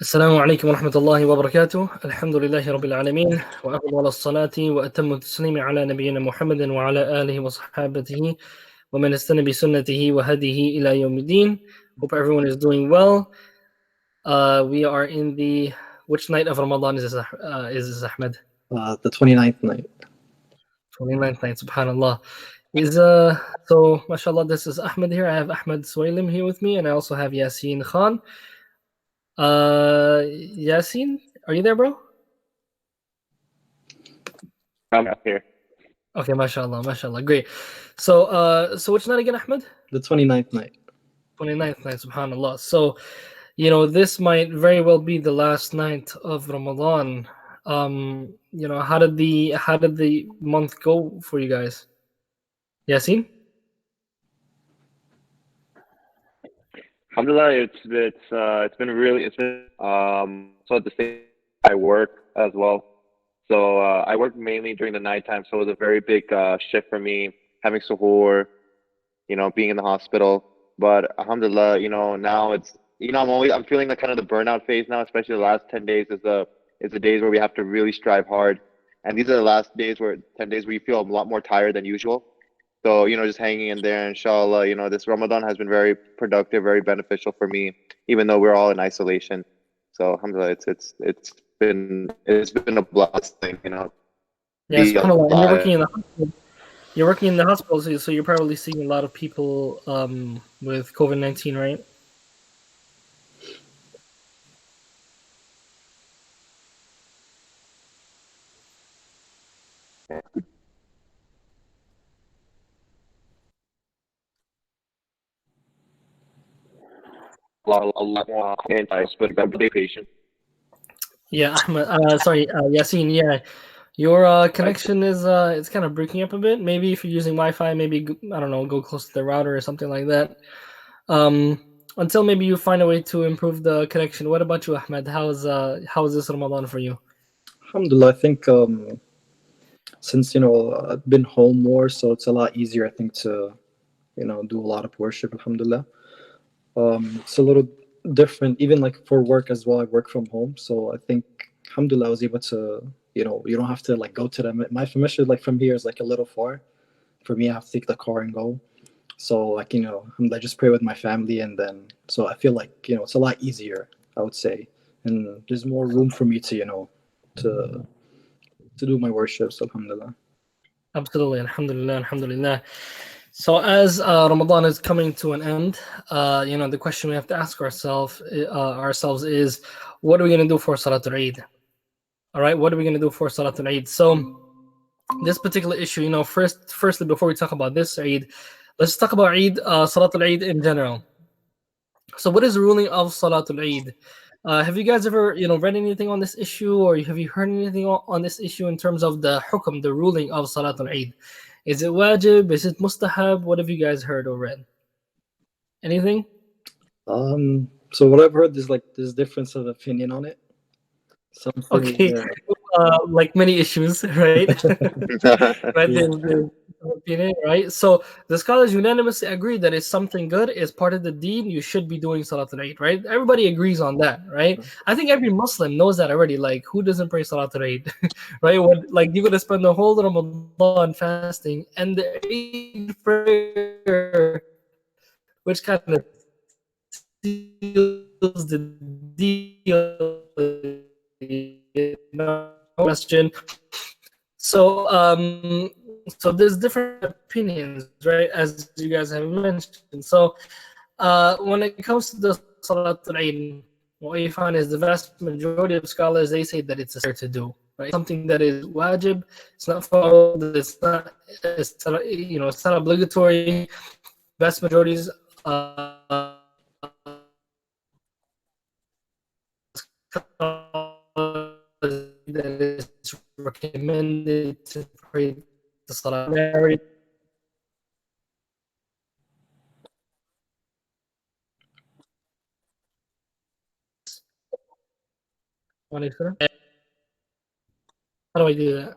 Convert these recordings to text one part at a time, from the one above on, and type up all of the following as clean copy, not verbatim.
السلام عليكم ورحمة الله وبركاته. الحمد لله رب العالمين، وأفضل الصلاة وأتم التسليم على نبينا محمد وعلى آله وصحابته ومن استنى بسنته وهديه إلى يوم الدين. Hope everyone is doing well. We are in the which night of Ramadan is this Ahmed? The 29th night. 29th night, subhanallah. So mashallah, this is Ahmed here. I have Ahmed Swaylim here with me, and I also have Yasin Khan. Yasin, are you there, bro? I'm here. Okay, mashallah, great. So which night again, Ahmed? The 29th night. 29th night, subhanallah. So, this might very well be the last night of Ramadan. How did the month go for you guys? Yasin? Alhamdulillah, it's been so at the same I work as well. So I work mainly during the nighttime, so it was a very big shift for me having suhoor, being in the hospital. But alhamdulillah, now I'm feeling the kind of the burnout phase now, especially the last 10 days is the days where we have to really strive hard. And these are the last 10 days where you feel a lot more tired than usual. So, just hanging in there, inshallah, this Ramadan has been very productive, very beneficial for me, even though we're all in isolation. So alhamdulillah, it's been a blessing, Yeah, be subhanallah. And alive. you're working in the hospital, so you're probably seeing a lot of people with COVID-19, right? Allah and but be patient. Yeah, Ahmed. Sorry, Yasin. Yeah, your connection is it's kind of breaking up a bit. Maybe if you're using Wi-Fi, maybe I don't know, go close to the router or something like that. Until maybe you find a way to improve the connection. What about you, Ahmed? How's this Ramadan for you? Alhamdulillah, I think since I've been home more, so it's a lot easier, I think, to do a lot of worship. Alhamdulillah, it's a little different, even like for work as well. I work from home, so I think alhamdulillah I was able to you don't have to like go to them. My masjid like from here is like a little far. For me, I have to take the car and go. So like I just pray with my family, and then so I feel like it's a lot easier, I would say, and there's more room for me to to do my worships. Alhamdulillah. Absolutely, alhamdulillah. So as Ramadan is coming to an end, the question we have to ask ourselves is, what are we going to do for Salatul Eid? All right, what are we going to do for Salatul Eid? So this particular issue, firstly, before we talk about this Eid, let's talk about Eid, Salatul Eid in general. So what is the ruling of Salatul Eid? Have you guys ever, read anything on this issue, or have you heard anything on this issue in terms of the hukum, the ruling of Salatul Eid? Is it wajib? Is it mustahab? What have you guys heard or read? Anything? So what I've heard is like there's difference of opinion on it. Some Okay, like many issues, right? Right, Yeah. there's opinion, right? So the scholars unanimously agree that it's something good, it's part of the deen, you should be doing Salatul Eid, right? Everybody agrees on that, right? I think every Muslim knows that already. Like, who doesn't pray Salatul Eid, right? Like, you're gonna spend the whole Ramadan fasting, and the Eid prayer, which kind of seals the deal, question. So there's different opinions, right? As you guys have mentioned. So when it comes to the Salatul Eid, what you find is the vast majority of scholars, they say that it's a to do, right? Something that is wajib, it's not followed, it's not it's not obligatory. Vast majorities that is recommended to pray the Salah. How do I do that?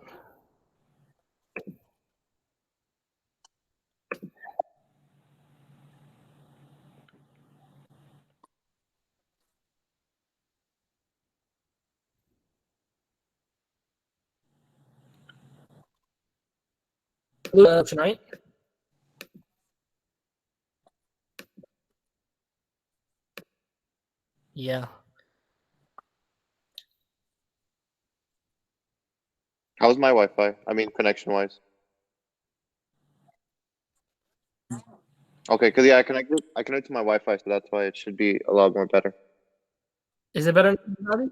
tonight. Yeah. How's my Wi-Fi? I mean, connection-wise. Okay, because yeah, I connected to my Wi-Fi, so that's why it should be a lot more better. Is it better now?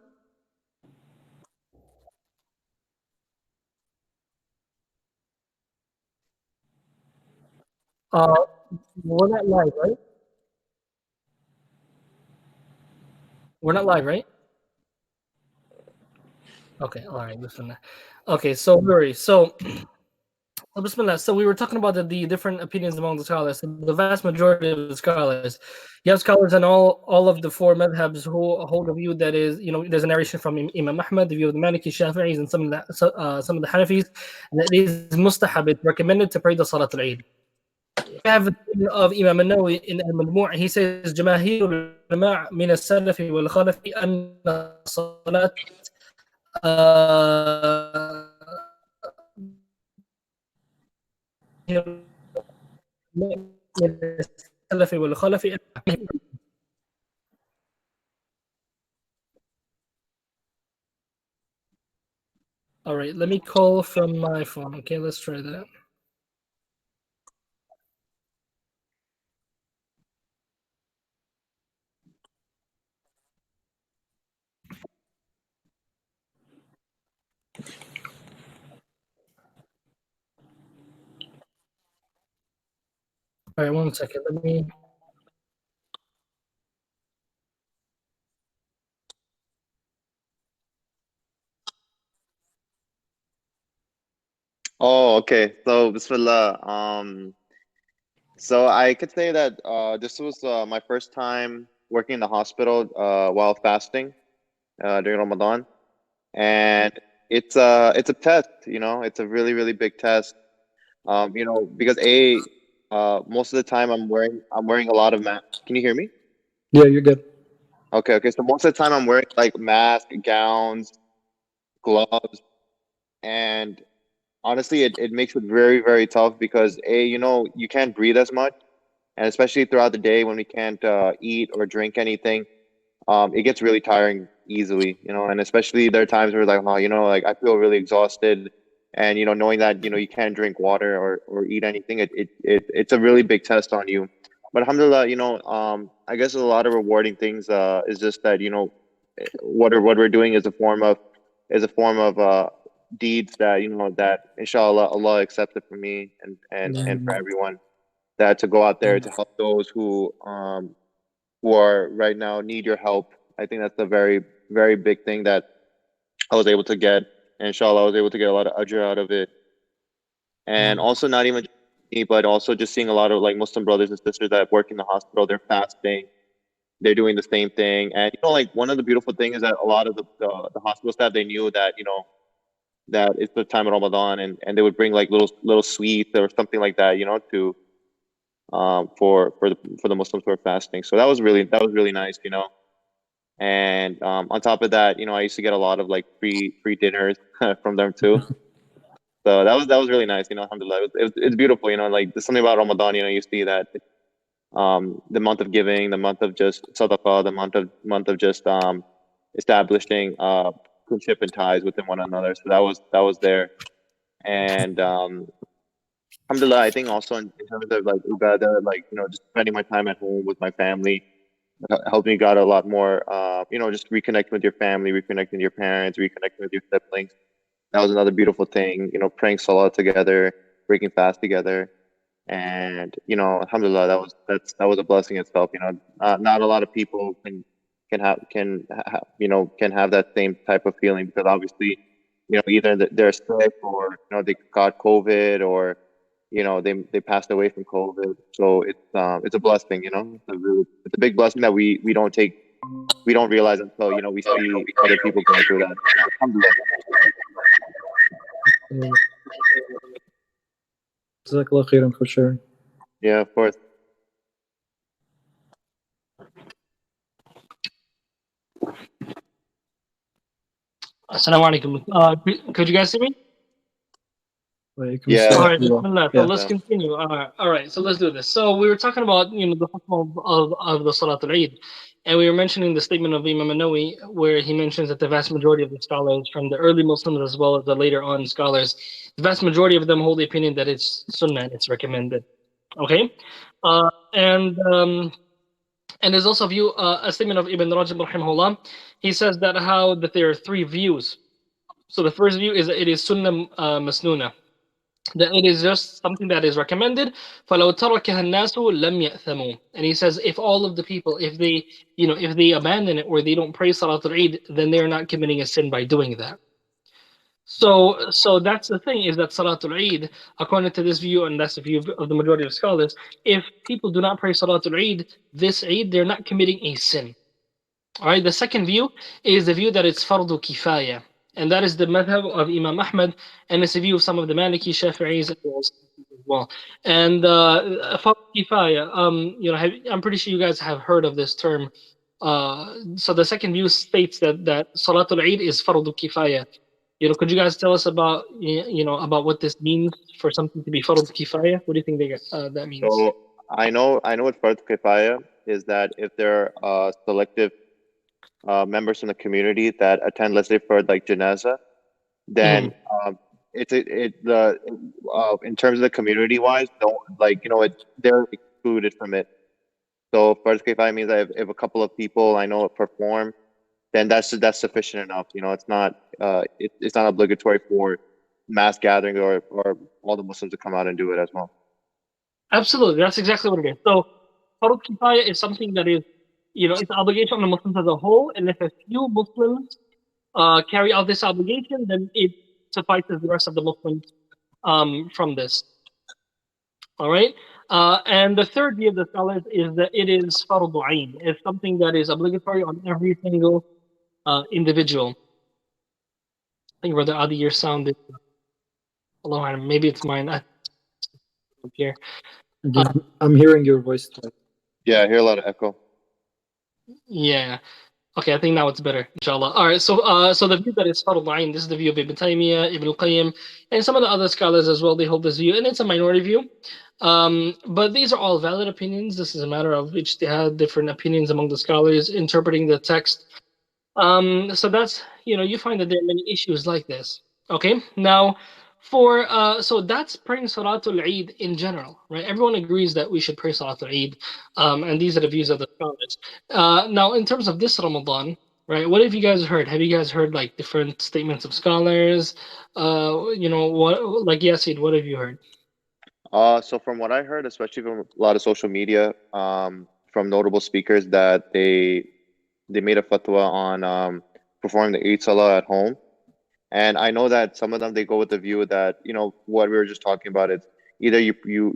Uh, we're not live, right? We're not live, right? Okay, all right. Listen. Okay, so worry. So, Bismillah. So we were talking about the different opinions among the scholars. The vast majority of the scholars, you have scholars in all of the four madhabs who hold a view that is, there's a narration from Imam Ahmad, the view of the Maliki, Shafi'is, and some of the Hanafis, that it is mustahab, it's recommended to pray the Salat al-Eid. We have the opinion of Imam al-Nawawi in al-Majmu'. He says, جماهير العلماء من السلف والخلف أن الصلاة السلف والخلف. All right, let me call from my phone. Okay, let's try that. All right, 1 second. Let me. Oh, okay. So, Bismillah. So I could say that this was my first time working in the hospital while fasting during Ramadan, and it's a test. It's a really really big test. Because most of the time I'm wearing a lot of mask. Can you hear me? Yeah, you're good. Okay, okay. So most of the time I'm wearing like mask, gowns, gloves, and honestly, it makes it very, very tough because you can't breathe as much, and especially throughout the day when we can't eat or drink anything, it gets really tiring easily, and especially there are times where like, oh, like I feel really exhausted, and knowing that you can't drink water or eat anything, it's a really big test on you. But alhamdulillah, I guess a lot of rewarding things is just that what we're doing is a form of deeds that that inshallah Allah accepted for me and for everyone, that to go out there to help those who are right now need your help. I think that's a very very big thing that I was able to get. And inshallah I was able to get a lot of ajr out of it. And also not even just me, but also just seeing a lot of like Muslim brothers and sisters that work in the hospital, they're fasting, they're doing the same thing. And like one of the beautiful things is that a lot of the hospital staff, they knew that that it's the time of Ramadan, and they would bring like little sweets or something like that, to for the Muslims who are fasting. So that was really nice, And on top of that, I used to get a lot of like free dinners from them too. So that was really nice, alhamdulillah. It's beautiful, like there's something about Ramadan, you see that the month of giving, the month of just sadaqah, the month of just establishing kinship and ties within one another. So that was there. And alhamdulillah, I think also in terms of like ibadah, like just spending my time at home with my family helped me got a lot more. Just reconnecting with your family, reconnecting with your parents, reconnecting with your siblings. That was another beautiful thing. Praying salah together, breaking fast together, and alhamdulillah, that was a blessing itself. Not a lot of people can have that same type of feeling, because obviously either they're sick, or they got COVID, or they passed away from COVID. So it's a blessing. It's a big blessing that we don't realize until we see other people going through that. Alhamdulillah. Jazakallah khairan for sharing. Yeah, of course. Assalamu alaikum. Could you guys see me? Yeah. All right, Bismillah. bismillah. So Yeah. let's continue. All right. So let's do this. So we were talking about the hukm of the Salatul Eid, and we were mentioning the statement of Imam An-Nawawi, where he mentions that the vast majority of the scholars, from the early Muslims as well as the later on scholars, the vast majority of them hold the opinion that it's sunnah, it's recommended. Okay, uh, and um, and there's also a statement of Ibn Rajab rahimahullah. He says that there are three views. So the first view is that it is sunnah masnuna, that it is just something that is recommended. فَلَوْ تَرَكَهَا النَّاسُ لَمْ يَأْثَمُوا. And he says, if all of the people, if they abandon it or they don't pray Salatul Eid, then they're not committing a sin by doing that. So that's the thing, is that Salatul Eid, according to this view, and that's the view of the majority of scholars, if people do not pray Salatul Eid, this Eid, they're not committing a sin. All right. The second view is the view that it's fardu kifaya, and that is the madhab of Imam Ahmad, and it's the view of some of the Maliki Shafi'is as well. And fardu kifaya, I'm pretty sure you guys have heard of this term. So the second view states that Salatul Eid is fardu kifaya. Could you guys tell us about about what this means for something to be fardu kifaya? What do you think that means? So I know what Fard Kifaya is, that if there are selective members from the community that attend, let's say for like janazah, then in terms of the community wise, don't they're excluded from it. So Fard Kifaya means that if a couple of people I know perform, then that's sufficient enough. It's not obligatory for mass gathering or all the Muslims to come out and do it as well. Absolutely, that's exactly what it is. So, Farud Kifaya is something that is, it's an obligation on the Muslims as a whole, and if a few Muslims carry out this obligation, then it suffices the rest of the Muslims from this. All right? And the third view of the scholars is that it is Farud Ain. It's something that is obligatory on every single individual. I think Brother Adi, your sound is low. Maybe it's mine. Up here. I'm hearing your voice. Yeah, I hear a lot of echo. Yeah. Okay, I think now it's better, inshallah. All right, so the view that is Farud Ain, this is the view of Ibn Taymiyyah, Ibn al-Qayyim, and some of the other scholars as well. They hold this view, and it's a minority view. But these are all valid opinions. This is a matter of which they have different opinions among the scholars interpreting the text. So that's, you find that there are many issues like this. Okay, now so that's praying Salatul Eid in general, right? Everyone agrees that we should pray Salatul Eid, and these are the views of the scholars. Now, in terms of this Ramadan, right? What have you guys heard? Have you guys heard like different statements of scholars? What, like Yasid, what have you heard? So from what I heard, especially from a lot of social media, from notable speakers, that they made a fatwa on performing the Eid Salah at home. And I know that some of them, they go with the view that, what we were just talking about, it's either you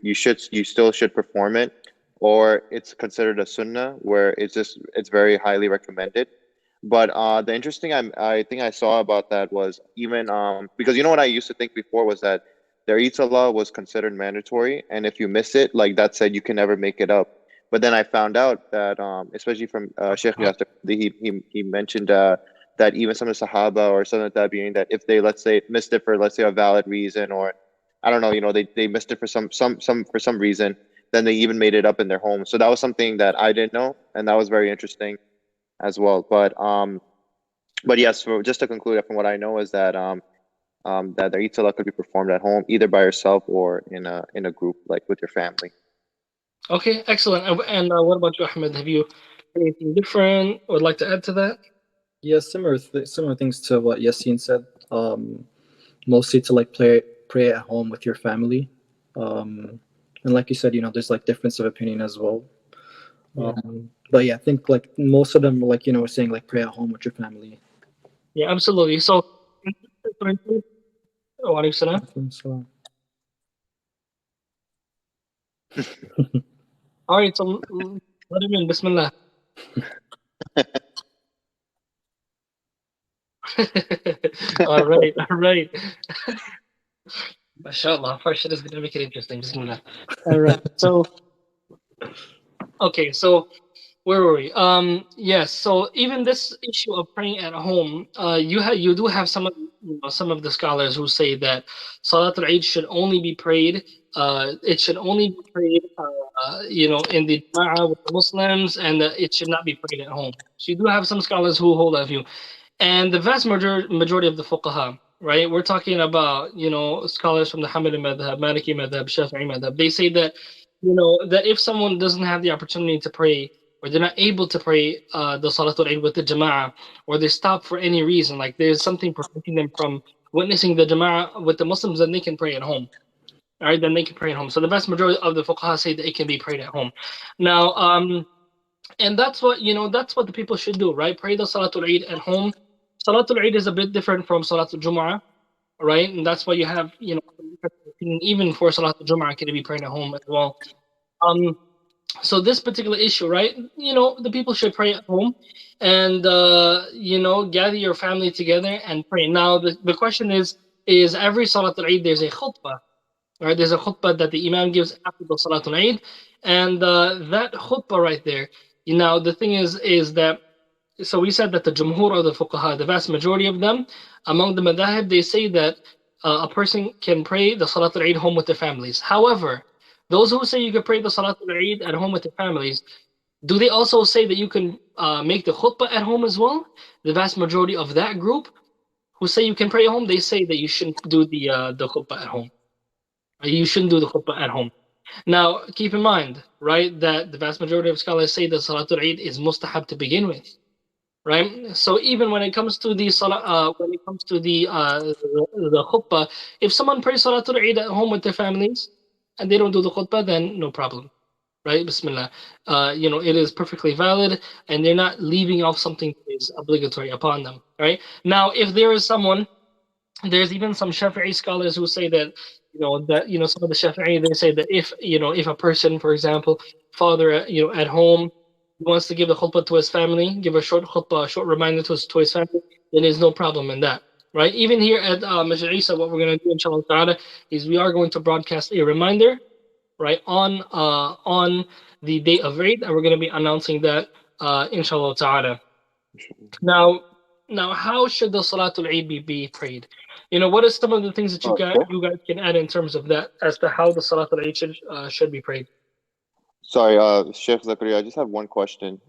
still should perform it, or it's considered a sunnah where it's very highly recommended. But the interesting I think I saw about that was even because what I used to think before was that their Eid Salah was considered mandatory, and if you miss it, like that said, you can never make it up. But then I found out that especially from Sheikh Yasser, he mentioned that even some of the Sahaba or some of the Tabi'in, that if they, let's say, missed it for, let's say, a valid reason, or I don't know, they missed it for some reason, then they even made it up in their home. So that was something that I didn't know, and that was very interesting as well. But yes, just to conclude, from what I know is that that the Eid Salah could be performed at home, either by yourself or in a group, like with your family. Okay, excellent. And what about you, Ahmed? Have you heard anything different or would like to add to that? Yeah, similar things to what Yassine said. Mostly to like pray at home with your family, and like you said, there's like difference of opinion as well. But yeah, I think like most of them, like were saying like pray at home with your family. Yeah, absolutely. So, Wa salam. All right, so let him in. Bismillah. All right. MashaAllah, first shit is going to make it interesting. Bismillah. All right, so, okay, so where were we? Yes, so even this issue of praying at home, you do have some of some of the scholars who say that Salatul Eid should only be prayed. It should only be prayed, in the Jama'ah with the Muslims, and it should not be prayed at home. So you do have some scholars who hold that view, and the vast majority of the fuqaha, right? We're talking about scholars from the Hanbali madhab, Maliki madhab, Shafi'i madhab. They say that that if someone doesn't have the opportunity to pray, or they're not able to pray the Salatul Eid with the Jama'ah, or they stop for any reason, like there's something preventing them from witnessing the Jama'ah with the Muslims, then they can pray at home. All right, then they can pray at home. So the vast majority of the fuqaha say that it can be prayed at home. Now, and that's what the people should do, right? Pray the Salatul Eid at home. Salatul Eid is a bit different from Salatul Jumu'ah, right? And that's why you have, even for Salatul Jumu'ah can be prayed at home as well. So this particular issue, right? The people should pray at home, and gather your family together and pray. Now the question is every Salatul Eid there's a khutbah, right? There's a khutbah that the Imam gives after the Salatul Eid, and that khutbah right there. The thing is that, so we said that the Jumhur of the Fuqaha, the vast majority of them, among the Madahib, they say that a person can pray the Salatul Eid home with their families. However, those who say you can pray the Salatul Eid at home with your families, do they also say that you can make the khutbah at home as well? The vast majority of that group who say you can pray at home, they say that you shouldn't do the khutbah at home. You shouldn't do the khutbah at home. Now, keep in mind, right, that the vast majority of scholars say that Salatul Eid is mustahab to begin with, right? So even when it comes to the the khutbah, if someone prays Salatul Eid at home with their families and they don't do the khutbah, then no problem, right? Bismillah. It is perfectly valid, and they're not leaving off something that is obligatory upon them, right? Now, if there is someone, there's even some Shafi'i scholars who say that some of the Shafi'i, they say that if a person, for example, father at home, wants to give a khutbah to his family, give a short khutbah, a short reminder to his family, then there's no problem in that, right? Even here at Masjid Isa, what we're going to do, inshallah ta'ala, is we are going to broadcast a reminder, right, on the day of Eid, and we're going to be announcing that, inshallah ta'ala. Now, how should the Salatul Eid be prayed? What are some of the things that you guys can add in terms of that as to how the Salatul Eid should be prayed? Sorry, Sheikh Zakaria, I just have one question.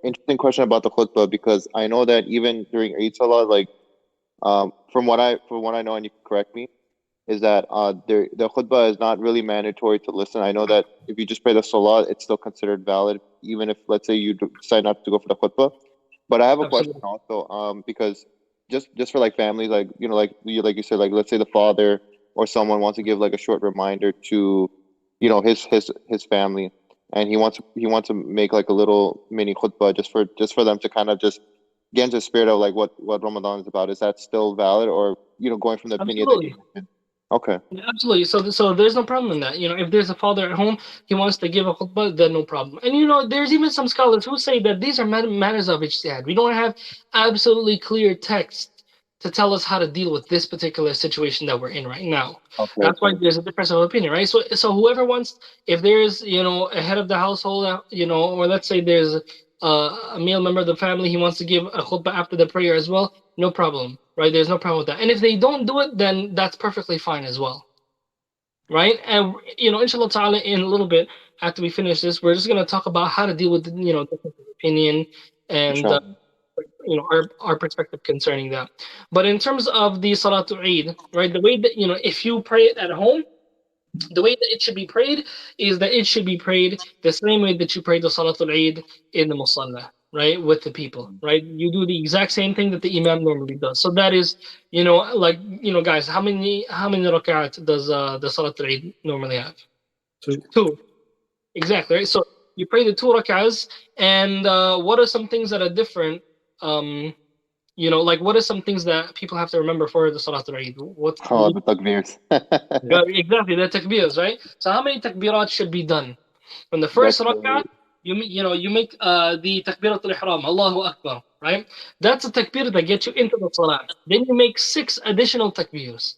Interesting question about the khutbah, because I know that even during Eid Salah, like, from what I know, and you can correct me, is that the khutbah is not really mandatory to listen. I know that if you just pray the salah, it's still considered valid, even if, let's say, you decide not to go for the khutbah. But I have a question also, because just for like families, like like you said, like let's say the father or someone wants to give like a short reminder to his family, and he wants to make like a little mini khutbah just for them to kind of just get into the spirit of like what Ramadan is about. Is that still valid, or going from the opinion that you mentioned? Okay. Yeah, absolutely. So there's no problem in that. If there's a father at home, he wants to give a khutbah, then no problem. And there's even some scholars who say that these are matters of ijtihad. We don't have absolutely clear text to tell us how to deal with this particular situation that we're in right now. Okay. That's why there's a difference of opinion, right? So whoever wants, if there's a head of the household, or let's say there's a male member of the family, he wants to give a khutbah after the prayer as well, no problem, right? There's no problem with that. And if they don't do it, then that's perfectly fine as well, right? And inshallah ta'ala, in a little bit after we finish this, we're just going to talk about how to deal with different opinion and our perspective concerning that. But in terms of the Salatul Eid, right, the way that if you pray it at home, the way that it should be prayed is that it should be prayed the same way that you pray the Salatul Eid in the Musalla, right, with the people, right? You do the exact same thing that the Imam normally does. So that is, guys, how many rak'at does the Salatul Eid normally have? Two. Exactly, right? So you pray the 2 rak'ahs, and what are some things that are different? What are some things that people have to remember for the Salatul Eid? The takbirs. Exactly, the takbirs, right? So how many takbirat should be done? From the first rak'ah, you make the takbiratul ihram, Allahu Akbar, right? That's a takbir that gets you into the salah. Then you make 6 additional takbirs,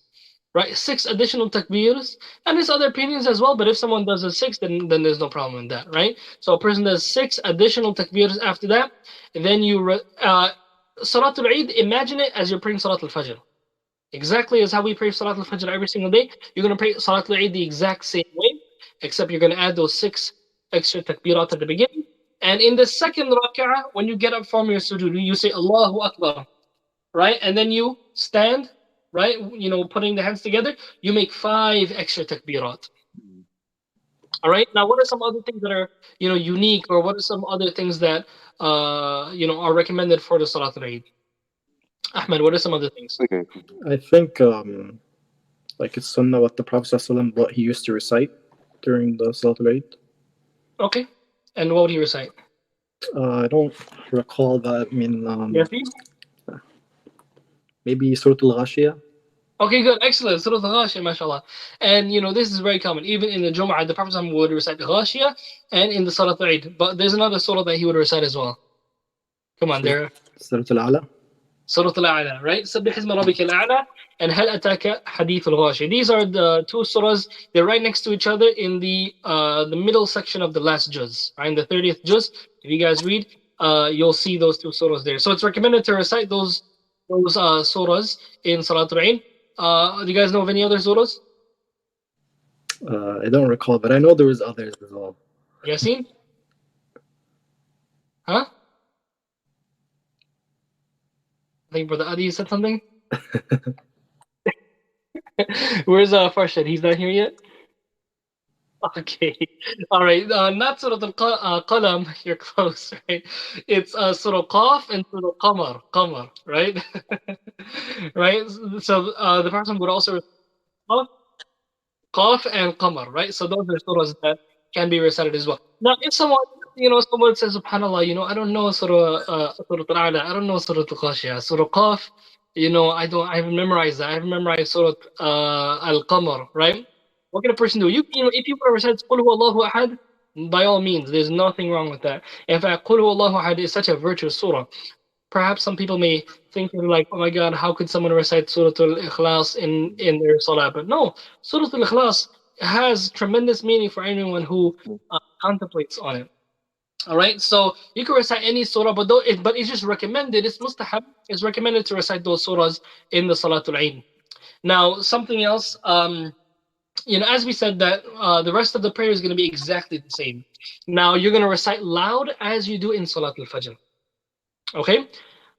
right? 6 additional takbirs, and there's other opinions as well. But if someone does a 6, then there's no problem in that, right? So a person does 6 additional takbirs after that, and then you Salatul Eid, imagine it as you're praying Salatul Fajr. exactly as how we pray Salatul Fajr every single day. You're going to pray Salatul Eid the exact same way, except you're going to add those 6 extra takbirat at the beginning. And in the second rak'ah, when you get up from your sujood, you say Allahu Akbar, right? And then you stand, right? Putting the hands together, you make 5 extra takbirat. All right. Now, what are some other things that are, unique, or what are some other things that, are recommended for the Salatul Eid? Ahmed, what are some other things? Okay. I think like it's sunnah what the Prophet ﷺ, what he used to recite during the Salatul Eid. Okay. And what would he recite? I don't recall that. I mean, Yasin? maybe Surah Al-Ghashiyah. Okay, good. Excellent. Surah Al-Ghashiyah, mashallah. And, this is very common. Even in the Jum'ah, the Prophet would recite the Ghashiyah, and in the Salatul Eid. But there's another surah that he would recite as well. Come on, there. Surah Al-A'la. Surah Al-A'la, right? سبح اسم ربك الأعلى and هل أتاك حديث الغاشية. These are the 2 surahs. They're right next to each other in the middle section of the last juz. Right? In the 30th juz, if you guys read, you'll see those 2 surahs there. So it's recommended to recite those surahs in Salatul Eid. Do you guys know of any other surahs? I don't recall, but I know there was others as well. Yasin? Huh? I think Brother Adi said something. Where's Farshad? He's not here yet? Okay. All right. Not Surah Al-Qalam. You're close, right? It's Surah Qaf and Surah Qamar. Qamar, right? Right? So the person would also Qaf and Qamar, right? So those are surahs that can be recited as well. Now, if someone says, SubhanAllah, I don't know Surah Al-A'la, I don't know Surah Al-Ghashiyah, Surah Qaf, I haven't memorized that. I haven't memorized Surah Al-Qamar, right? What can a person do? If you want to recite Qul Huwallahu Ahad, by all means, there's nothing wrong with that. In fact, Qul Huwallahu Ahad is such a virtuous surah. Perhaps some people may think like, oh my God, how could someone recite Surah Al-Ikhlas in their salah? But no, Surah Al-Ikhlas has tremendous meaning for anyone who contemplates on it. All right, so you can recite any surah, but it's just recommended. It's mustahab. It's recommended to recite those surahs in the Salatul Eid. Now, something else. As we said that the rest of the prayer is going to be exactly the same. Now, you're going to recite loud as you do in Salatul Fajr. Okay.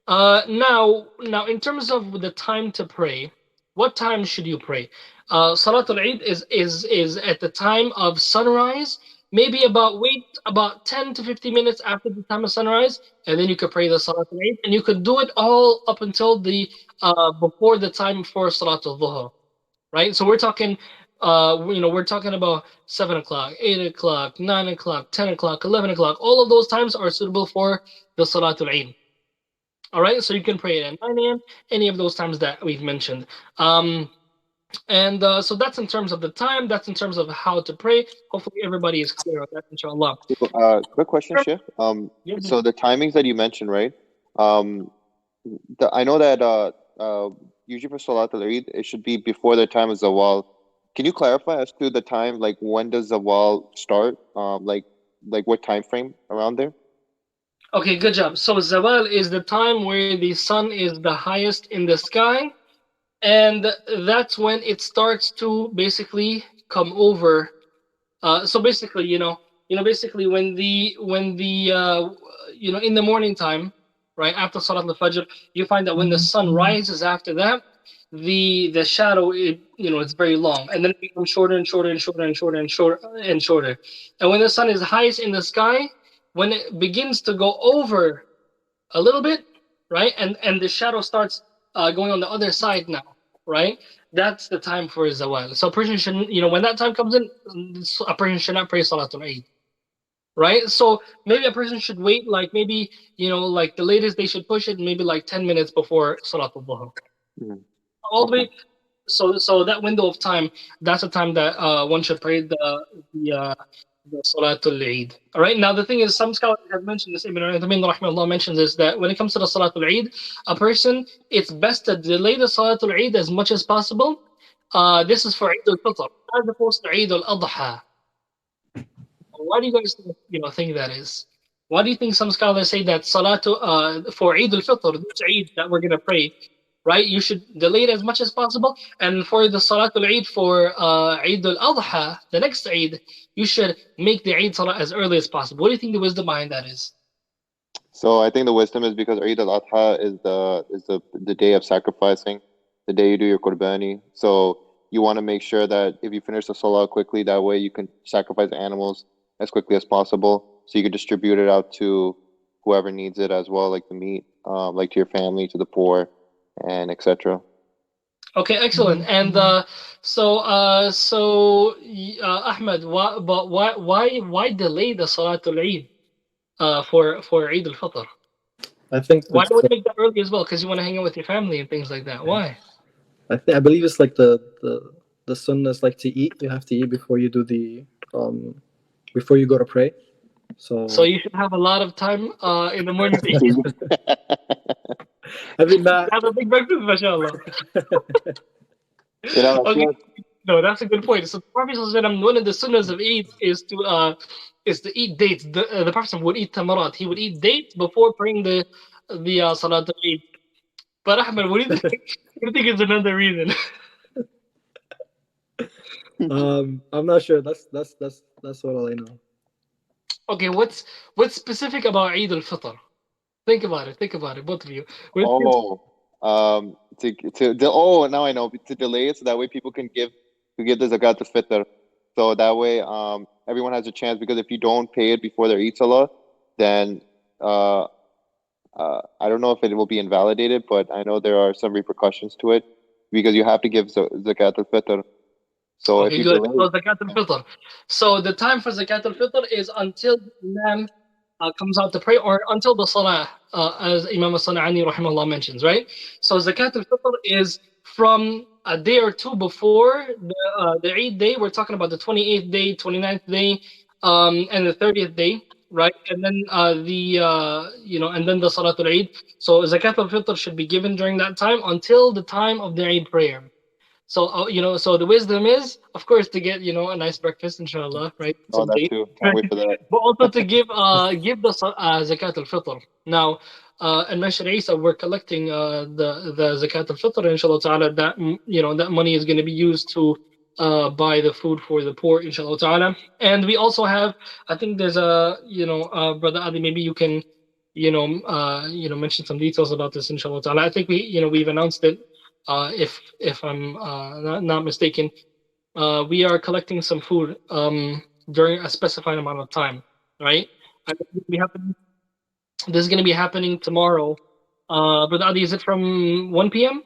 Now, in terms of the time to pray, what time should you pray? Salatul Eid is at the time of sunrise. Maybe wait about 10 to 15 minutes after the time of sunrise, and then you could pray the Salatul Eid, and you could do it all up until the before the time for Salatul Dhuhr, right? So we're talking. We're talking about 7 o'clock, 8 o'clock, 9 o'clock, 10 o'clock, 11 o'clock. All of those times are suitable for the Salatul Eid. All right, so you can pray it at 9 a.m., any of those times that we've mentioned. So that's in terms of the time, that's in terms of how to pray. Hopefully everybody is clear on that, inshallah. Quick question, Sheikh. So the timings that you mentioned, right? I know that usually for Salatul Eid, it should be before the time of Zawal. Can you clarify as to the time, like when does Zawal start? Like what time frame around there? Okay, good job. So Zawal is the time where the sun is the highest in the sky, and that's when it starts to basically come over. So basically, basically when the in the morning time, right after Salat al-Fajr, you find that when the sun rises after that, the shadow it's very long, and then it becomes shorter and shorter and shorter and shorter and shorter and shorter. And when the sun is highest in the sky, when it begins to go over a little bit, right, and the shadow starts going on the other side now, right, that's the time for Zawal. So a person shouldn't, when that time comes in, a person should not pray Salatul Eid, right? So maybe a person should wait, like maybe, like the latest they should push it maybe like 10 minutes before Salatul Dhuhr. All the way. So that window of time, that's the time that one should pray the Salatul Eid. All right. Now the thing is, some scholars have mentioned this. Ibn Uthaymeen rahimahullah mentions is that when it comes to the Salatul Eid, a person, it's best to delay the Salatul Eid as much as possible. This is for Eid al-Fitr, as opposed to Eid al-Adha. Why do you guys think that is? Why do you think some scholars say that Salatu for Eid al-Fitr, this Eid that we're gonna pray, right? You should delay it as much as possible. And for the Salatul Eid, for Eid al-Adha, the next Eid, you should make the Eid Salah as early as possible. What do you think the wisdom behind that is? So I think the wisdom is because Eid al-Adha is the day of sacrificing, the day you do your qurbani. So you want to make sure that if you finish the salah quickly, that way you can sacrifice the animals as quickly as possible, so you can distribute it out to whoever needs it as well, like the meat, like to your family, to the poor, and etc. Okay, excellent. And Ahmed, why delay the Salatul Eid for Eid al-Fitr? I think Why it's don't we make that early as well? Because you want to hang out with your family and things like that. Why? I believe it's like the sunnahs, like to eat. You have to eat before you do the before you go to pray. So you should have a lot of time in the morning to eat. I mean that. Have a big breakfast, mashallah. You know, Okay, no, that's a good point. So the Prophet ﷺ, one of the sunnahs of Eid is to eat dates. The Prophet would eat tamarat. He would eat dates before praying the Salat al-Eid. But Ahmed, what do you think? What do you think is another reason? I'm not sure. That's what I know. Okay, what's specific about Eid al-Fitr? Think about it, both of you. now I know, to delay it so that way people can give the zakat al-fitr. So that way everyone has a chance, because if you don't pay it before their Eid Salah, then I don't know if it will be invalidated, but I know there are some repercussions to it, because you have to give zakat al-fitr. So if Okay, you good. delay, So Zakat al-Fitr. So the time for Zakat al-Fitr is until the Imam comes out to pray, or until the Salah, as Imam al-Sana'ani rahimahullah mentions, right? So Zakat al-Fitr is from a day or two before the Eid day. We're talking about the 28th day, 29th day, and the 30th day, right? And then and then the Salatul Eid. So Zakat al-Fitr should be given during that time until the time of the Eid prayer. So so the wisdom is, of course, to get a nice breakfast, inshallah, right? oh, Some that date, too. Can't wait for that. but also to give the zakat al-fitr. Now, in Masjid Isa, we're collecting the zakat al-fitr, inshallah ta'ala. That that money is going to be used to buy the food for the poor, inshallah ta'ala. And we also have, I think there's a brother Adi, maybe you can mention some details about this, inshallah ta'ala. I think we've announced it. If I'm not mistaken, we are collecting some food during a specified amount of time, right? And this is going to be happening tomorrow. But Adi, is it from 1 p.m.?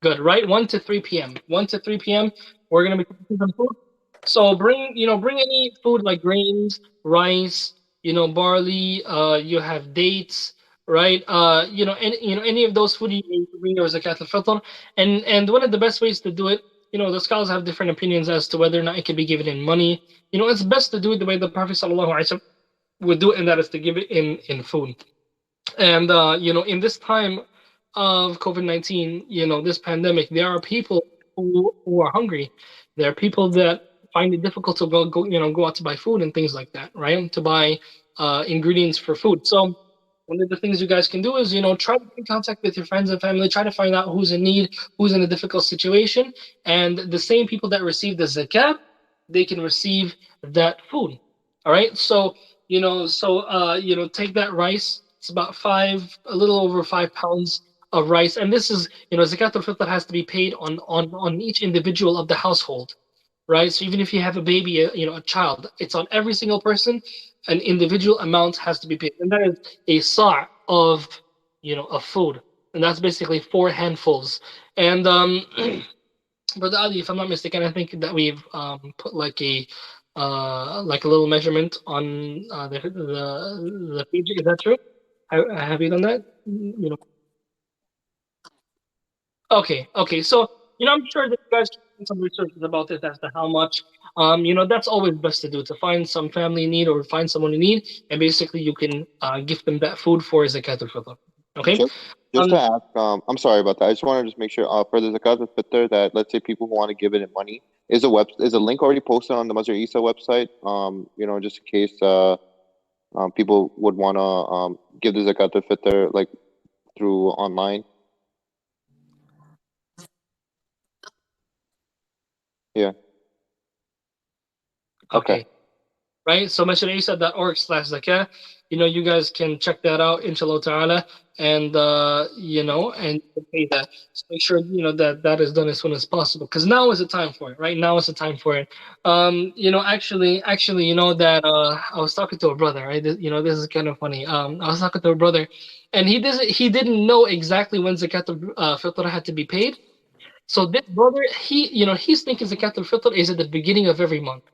Good, right? 1 to 3 p.m. 1 to 3 p.m. We're going to be collecting some food. So bring any food like grains, rice, barley. You have dates, right? Any of those food you bring your zakat al-fitr. And one of the best ways to do it, the scholars have different opinions as to whether or not it can be given in money. It's best to do it the way the Prophet sallallahu alaihi wasallam would do it, and that is to give it in food. And in this time of COVID-19, this pandemic, there are people who are hungry. There are people that find it difficult to go out to buy food and things like that, right? To buy ingredients for food. So one of the things you guys can do is, try to get in contact with your friends and family, try to find out who's in need, who's in a difficult situation, and the same people that receive the zakat, they can receive that food. All right. So take that rice. It's about a little over 5 pounds of rice, and this is, zakat al-fitr has to be paid on each individual of the household, right? So even if you have a baby, a child, it's on every single person. An individual amount has to be paid, and that is a sa' of food, and that's basically 4 handfuls. And Brother Ali, if I'm not mistaken, I think that we've put like a little measurement on the page. Is that true? Have you done that? Okay. So I'm sure that you guys can do some research about this as to how much. That's always best to do, to find some family in need or find someone in need, and basically you can give them that food for zakat al-fitr. Okay. Just to ask, I'm sorry about that. I just want to just make sure, for the zakat al-fitr, that let's say people who want to give it in money, is a link already posted on the Masjid Isa website? Just in case people would want to give the zakat al-fitr like through online. Yeah. Okay. Right? So masjidisa.org/zakah. You guys can check that out, inshallah ta'ala, and and you can pay that. So make sure that is done as soon as possible, because now is the time for it, right? Now is the time for it. Actually, that I was talking to a brother, right? This is kind of funny. I was talking to a brother, and he didn't know exactly when zakat al-fitr had to be paid. So this brother, he's thinking zakat al-fitr is at the beginning of every month.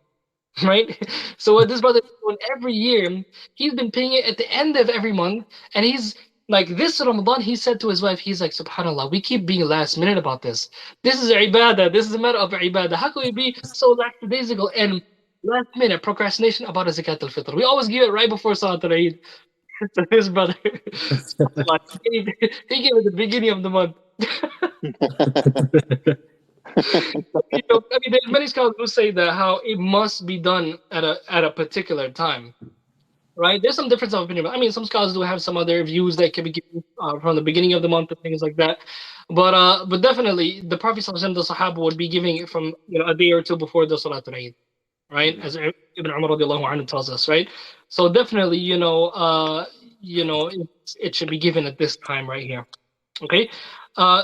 Right? So what this brother is doing every year, he's been paying it at the end of every month, and he's like, this Ramadan, he said to his wife, he's like, Subhanallah, we keep being last minute about this. This is ibadah. This is a matter of ibadah. How can we be so lackadaisical and last minute procrastination about a zakat al-fitr? We always give it right before Salat al-Eid. So his brother, subhanallah, he gave it at the beginning of the month. There's many scholars who say that how it must be done at a particular time, right? There's some difference of opinion. Some scholars do have some other views that can be given from the beginning of the month and things like that. But definitely, the Prophet ﷺ, the Sahaba would be giving it from a day or two before the Salatul Eid, right? As Ibn Umar radiallahu anhu tells us, right? So definitely, it should be given at this time right here. Okay,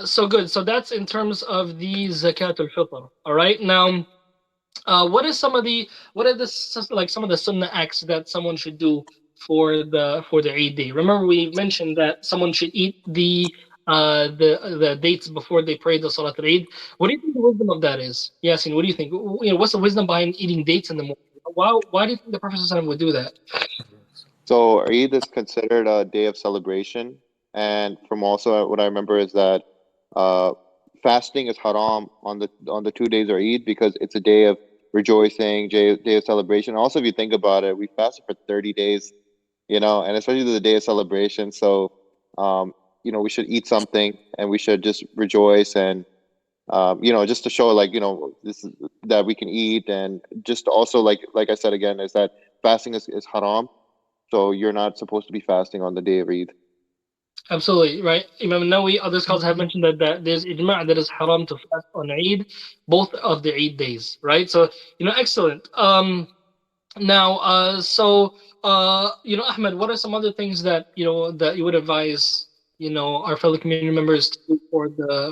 so good. So that's in terms of the zakat al-fitr. All right. Now, what are some of the sunnah acts that someone should do for the Eid day? Remember, we mentioned that someone should eat the dates before they pray the Salat al-Eid. What do you think the wisdom of that is? Yasin, what do you think? What's the wisdom behind eating dates in the morning? Why do you think the Prophet ﷺ would do that? So Eid is considered a day of celebration, and from also what I remember is that uh, fasting is haram on the 2 days of Eid because it's a day of rejoicing, day of celebration. Also, if you think about it, we fasted for 30 days, and especially the day of celebration. So, we should eat something and we should just rejoice and just to show like this is, that we can eat, and just also like I said again is that fasting is haram, so you're not supposed to be fasting on the day of Eid. Absolutely, right. Imam Nawawi, other scholars have mentioned that there's ijma' that is haram to fast on Eid, both of the Eid days, right? So, excellent. Now, Ahmed, what are some other things that you would advise, our fellow community members to do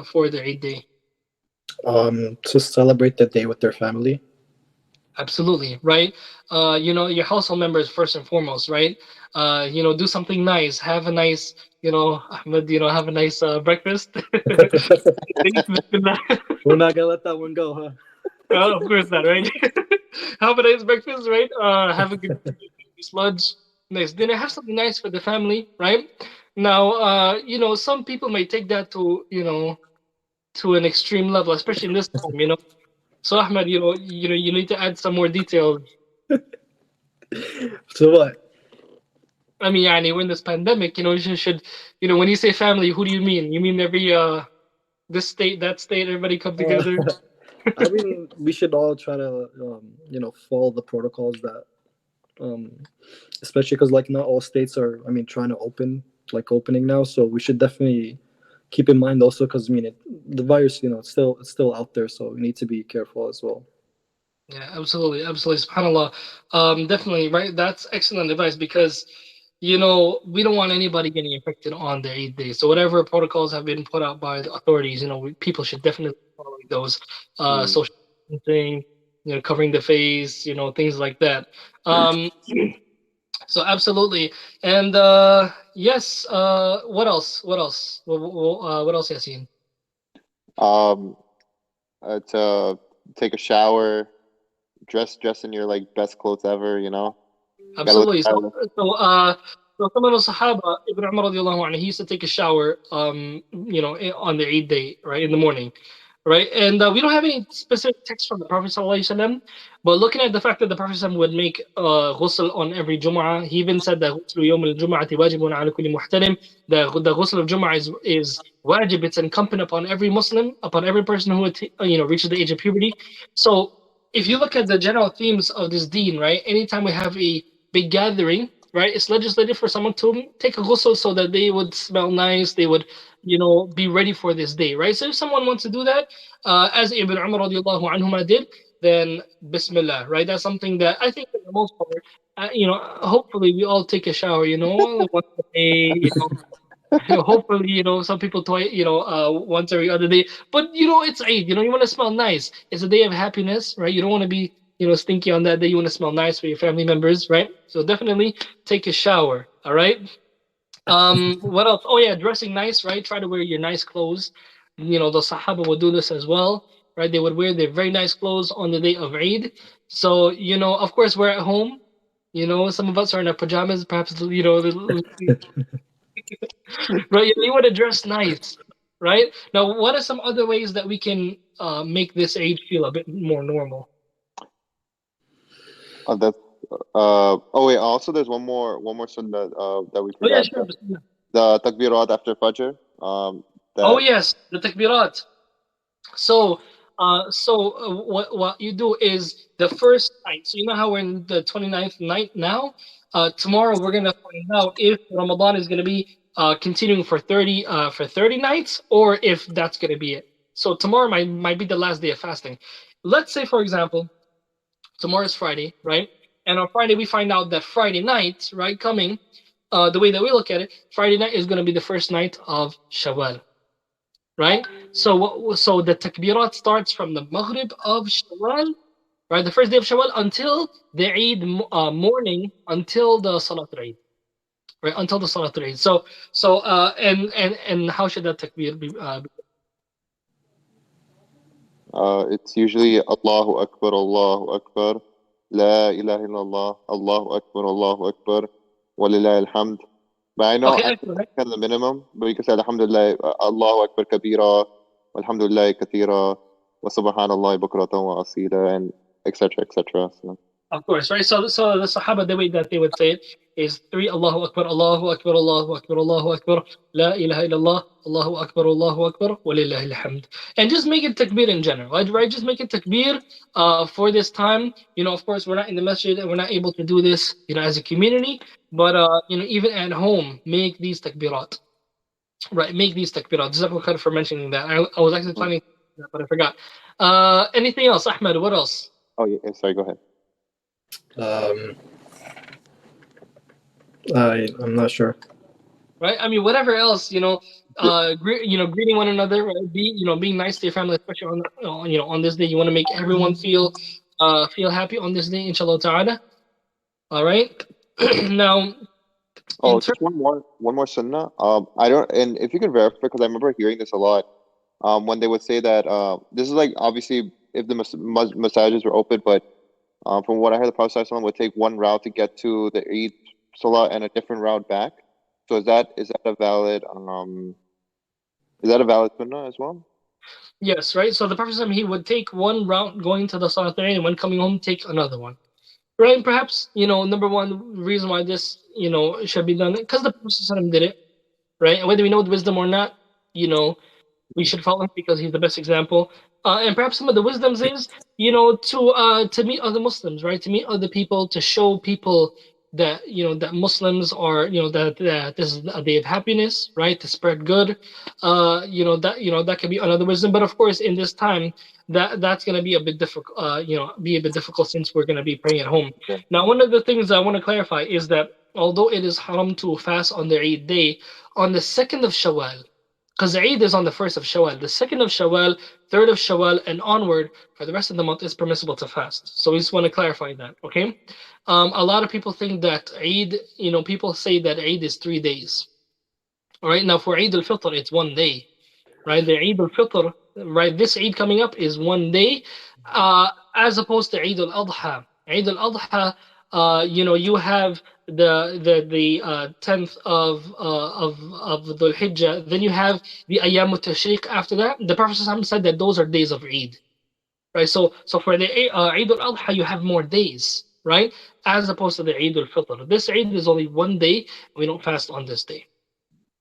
for the Eid day? To celebrate the day with their family. Absolutely, right? Your household members first and foremost, right? Do something nice. Have a nice, Ahmed, have a nice breakfast. We're not gonna let that one go, huh? Of course not, right? Have a nice breakfast, right? Have a good lunch, nice dinner. Have something nice for the family, right? Now, some people may take that to an extreme level, especially in this time. So Ahmed, you need to add some more details. So what? We're in this pandemic, you should, when you say family, who do you mean? You mean every this state, that state, everybody come together? We should all try to follow the protocols that especially because like not all states are trying to opening now, so we should definitely keep in mind also because the virus it's still out there, so we need to be careful as well. Yeah, absolutely, subhanallah. Definitely, right? That's excellent advice because we don't want anybody getting infected on the Eid day. So whatever protocols have been put out by the authorities, people should definitely follow those. Social distancing, covering the face, things like that. So absolutely, and yes. What else? What else, Yasin? Um, to take a shower, dress in your like best clothes ever. Gotta look. Absolutely. So some of the Sahaba, Ibn Umar radiallahu anhu, he used to take a shower, on the Eid day, right, in the morning, right? And we don't have any specific text from the Prophet sallallahu alaihi wasallam, but looking at the fact that the Prophet sallallahu would make ghusl on every Jum'ah, he even said that ghusl yawm al-Jum'ati wajibun ala kulli muhtalim. The ghusl of Jum'ah is wajib. It's incumbent upon every Muslim, upon every person who reaches the age of puberty. So if you look at the general themes of this deen, right, anytime we have a big gathering, right? It's legislated for someone to take a ghusl so that they would smell nice, they would, be ready for this day, right? So if someone wants to do that, as Ibn Umar radiallahu anhuma did, then Bismillah, right? That's something that I think for the most part, hopefully we all take a shower, once a day, hopefully, some people once every other day. But it's Eid. You want to smell nice. It's a day of happiness, right? You don't want to be, stinky on that day. You want to smell nice for your family members, right? So definitely take a shower. All right. What else? Oh yeah, dressing nice, right? Try to wear your nice clothes. The Sahaba would do this as well, right? They would wear their very nice clothes on the day of Eid. So of course, we're at home. Some of us are in our pajamas, perhaps. Right, you want to dress nice, right? Now, what are some other ways that we can make this age feel a bit more normal? That's oh wait, also there's one more sunnah that we Oh yeah, forgot. sure. The takbirat after Fajr. Oh That yes, the takbirat. So, what you do is the first night. So you know how we're in the 29th night now. Tomorrow we're gonna find out if Ramadan is gonna be continuing for 30 nights, or if that's gonna be it. So tomorrow might be the last day of fasting. Let's say, for example, tomorrow is Friday, right? And on Friday we find out that Friday night, right, coming, the way that we look at it, Friday night is gonna be the first night of Shawwal, right? So the takbirat starts from the Maghrib of Shawwal, right? The first day of Shawwal until the Eid morning, until the Salat Eid, right? Until the Salat Eid. And how should that takbir be? it's usually Allahu Akbar, Allahu Akbar, La ilaha illallah, Allahu Akbar, Allahu Akbar, Walillah alhamd. But I know Okay, I excellent. Right? kind of the minimum, but you can say Alhamdulillah, Allahu Akbar kabira, Walhamdulillah kathira, wa subhanallah bukratan wa asila, and etc. etc. So, Of course, right? So the Sahaba, the way that they would say it is three Allahu Akbar, Allahu Akbar, Allahu Akbar, Allahu Akbar, La ilaha illallah, Allahu Akbar, walillahi alhamd. And just make it takbir in general, right? Just make it takbir for this time. Of course, we're not in the masjid and we're not able to do this, as a community, but even at home, make these takbirat. Right, make these takbirat. Jazakallah khair for mentioning that. I was actually planning to do that, but I forgot. Anything else, Ahmed? What else? oh yeah, sorry, go ahead. Um, I'm not sure. Right, I mean, whatever else, greeting one another, right? Being nice to your family, especially on this day. You want to make everyone feel happy on this day, inshallah ta'ala. All right. Now, Oh, just one more sunnah. I don't, and if you can verify, because I remember hearing this a lot. When they would say that, this is like obviously if the massages were open, but from what I heard, the Prophet ﷺ would take one route to get to the Eid Salah and a different route back. So is that a valid sunnah as well? yes, right. So the Prophet, he would take one route going to the Salat, and when coming home, take another one. Right, and perhaps, number one reason why this, should be done, because the Prophet did it, right? And whether we know the wisdom or not, we should follow him because he's the best example. And perhaps some of the wisdoms is, to meet other Muslims, right? To meet other people, to show people that that Muslims are, that this is a day of happiness, right? To spread good, that can be another wisdom. But of course, in this time, that's going to be a bit difficult, since we're going to be praying at home. Okay. Now, one of the things I want to clarify is that although it is haram to fast on the Eid day, on the 2nd of Shawwal, because Eid is on the 1st of Shawwal, the 2nd of Shawwal, 3rd of Shawwal, and onward for the rest of the month is permissible to fast. So we just want to clarify that, okay? A lot of people think that Eid, people say that Eid is 3 days. All right, now for Eid al-Fitr, it's 1 day, right? The Eid al-Fitr, right? This Eid coming up is 1 day, as opposed to Eid al-Adha. Eid al-Adha, you have the 10th of Dhul Hijjah. Then you have the Ayyam al-Tashriq after that. The Prophet said that those are days of Eid, right? So for the Eid al-Adha, you have more days, right? As opposed to the Eid al-Fitr. This Eid is only 1 day. We don't fast on this day,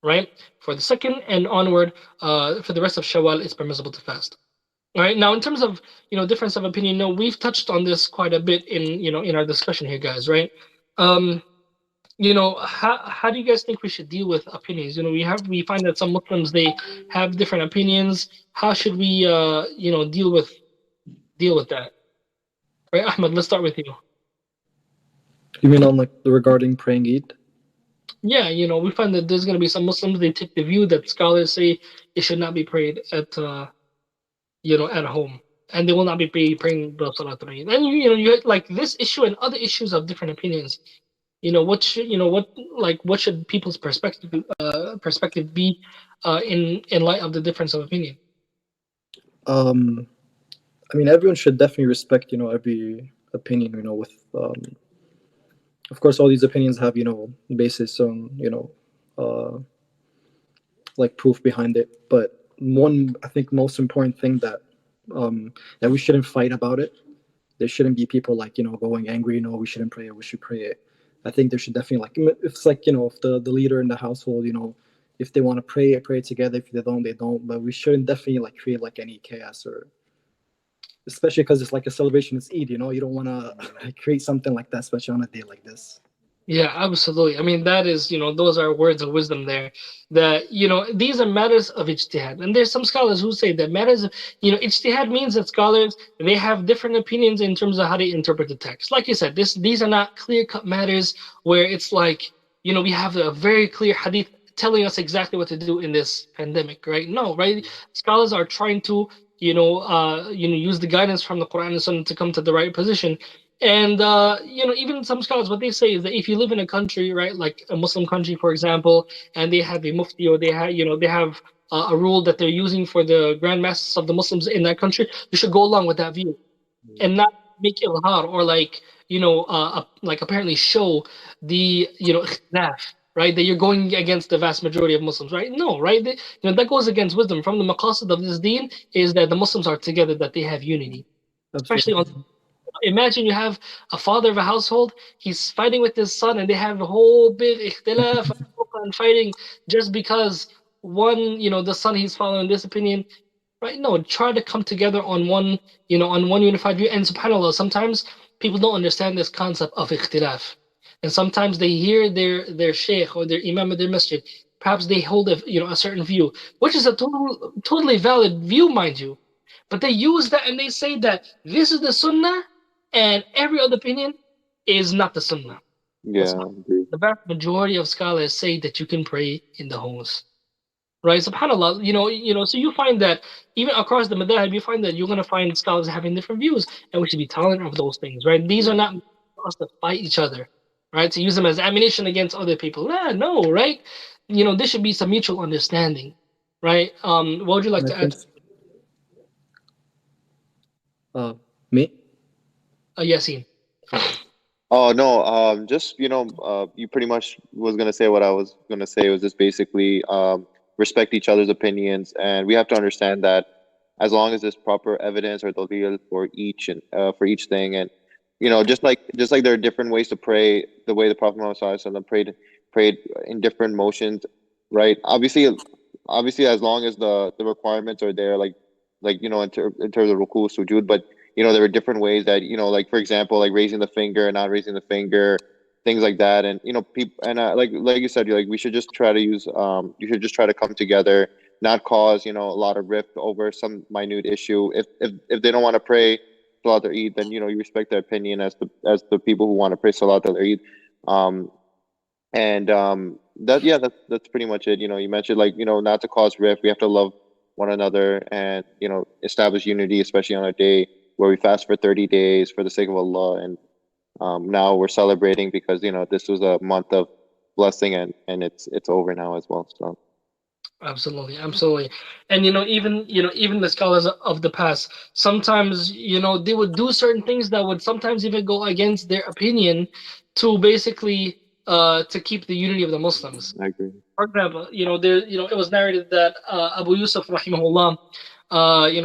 right? For the 2nd and onward, for the rest of Shawwal, it's permissible to fast. All right. Now, in terms of difference of opinion, we've touched on this quite a bit in our discussion here, guys. Right. how do you guys think we should deal with opinions? We find that some Muslims, they have different opinions. How should we deal with that? Right, Ahmed, let's start with you. You mean on like regarding praying Eid? Yeah, we find that there's going to be some Muslims, they take the view that scholars say it should not be prayed at home, and they will not be praying the Salat al-Eid. And you like this issue and other issues of different opinions. What should people's perspective be in light of the difference of opinion? I mean, everyone should definitely respect, every opinion, with, of course, all these opinions have, basis on, like proof behind it. But one, I think, most important thing that we shouldn't fight about it. There shouldn't be people like, going angry, we shouldn't pray it, we should pray it. I think there should definitely, like, if it's like, if the leader in the household, if they want to pray it, pray it together. If they don't, they don't. But we shouldn't definitely like create like any chaos, or especially because it's like a celebration. It's Eid, you don't want to create something like that, especially on a day like this. Yeah, absolutely. I mean, that is, those are words of wisdom there. That, these are matters of ijtihad. And there's some scholars who say that matters of, ijtihad means that scholars, they have different opinions in terms of how they interpret the text. Like you said, these are not clear-cut matters where it's like, we have a very clear hadith telling us exactly what to do in this pandemic, right? No, right? Scholars are trying to, use the guidance from the Quran and Sunnah to come to the right position. And even some scholars, what they say is that if you live in a country, right, like a Muslim country, for example, and they have a mufti, or they have a rule that they're using for the grand masses of the Muslims in that country, you should go along with that view, and not make ilhar, or like like apparently show the ikhtilaf, right, that you're going against the vast majority of Muslims, right? No, right? That goes against wisdom. From the maqasid of this deen is that the Muslims are together, that they have unity, especially on. Imagine you have a father of a household, he's fighting with his son, and they have a whole big ikhtilaf and fighting just because the son, he's following this opinion, right? No, try to come together on one unified view. And subhanAllah, sometimes people don't understand this concept of ikhtilaf. And sometimes they hear their sheikh or their imam of their masjid, perhaps they hold a certain view, which is a totally valid view, mind you. But they use that and they say that this is the sunnah, and every other opinion is not the sunnah. Yeah. The vast majority of scholars say that you can pray in the homes, right? SubhanAllah, so you find that even across the madhab, you find that you're going to find scholars having different views, and we should be tolerant of those things, right? These are not for us to fight each other, right? To use them as ammunition against other people. No, right? There should be some mutual understanding, right? What would you like to add? Me? Yasin. Oh no, just you pretty much was gonna say what I was gonna say. It was just basically respect each other's opinions, and we have to understand that as long as there's proper evidence or dalil for each thing, and just like there are different ways to pray. The way the Prophet Muhammad SAW prayed in different motions, right? Obviously, as long as the requirements are there, like in terms of ruku, sujud, but there are different ways that like for example, like raising the finger and not raising the finger, things like that, and people, and like you said, we should just try to use you should just try to come together, not cause a lot of rift over some minute issue. If they don't want to pray Salat al-Eid, then you respect their opinion as the people who want to pray Salat al-Eid. That's pretty much it. You mentioned not to cause rift. We have to love one another and establish unity, especially on a day where we fast for 30 days for the sake of Allah. And now we're celebrating because this was a month of blessing, and it's over now as well. So Absolutely. And even the scholars of the past, sometimes they would do certain things that would sometimes even go against their opinion, to basically to keep the unity of the Muslims. I agree. For example, it was narrated that Abu Yusuf rahimahullah,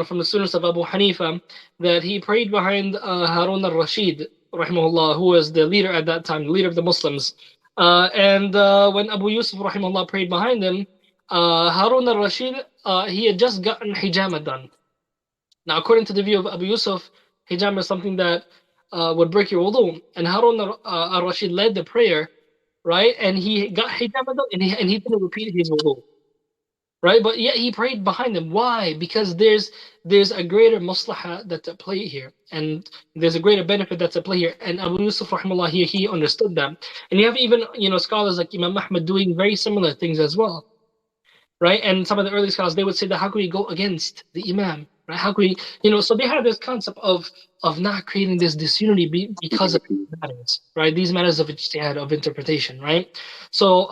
from the students of Abu Hanifa, that he prayed behind Harun al-Rashid rahimahullah, who was the leader at that time, the leader of the Muslims. And when Abu Yusuf rahimahullah prayed behind him, Harun al-Rashid, he had just gotten hijama done. Now, according to the view of Abu Yusuf, hijama is something that would break your wudu. And Harun al-Rashid led the prayer, right? And he got hijab and he didn't repeat his wudu, right? But yet he prayed behind them. Why? Because there's a greater maslaha that's at play here, and there's a greater benefit that's at play here. And Abu Yusuf rahimahullah, he understood that. And you have even scholars like Imam Ahmad doing very similar things as well, right? And some of the early scholars, they would say that how can we go against the Imam, right? How can we, so they have this concept of not creating this disunity because of these matters, right? These matters of ijtihad, of interpretation, right? So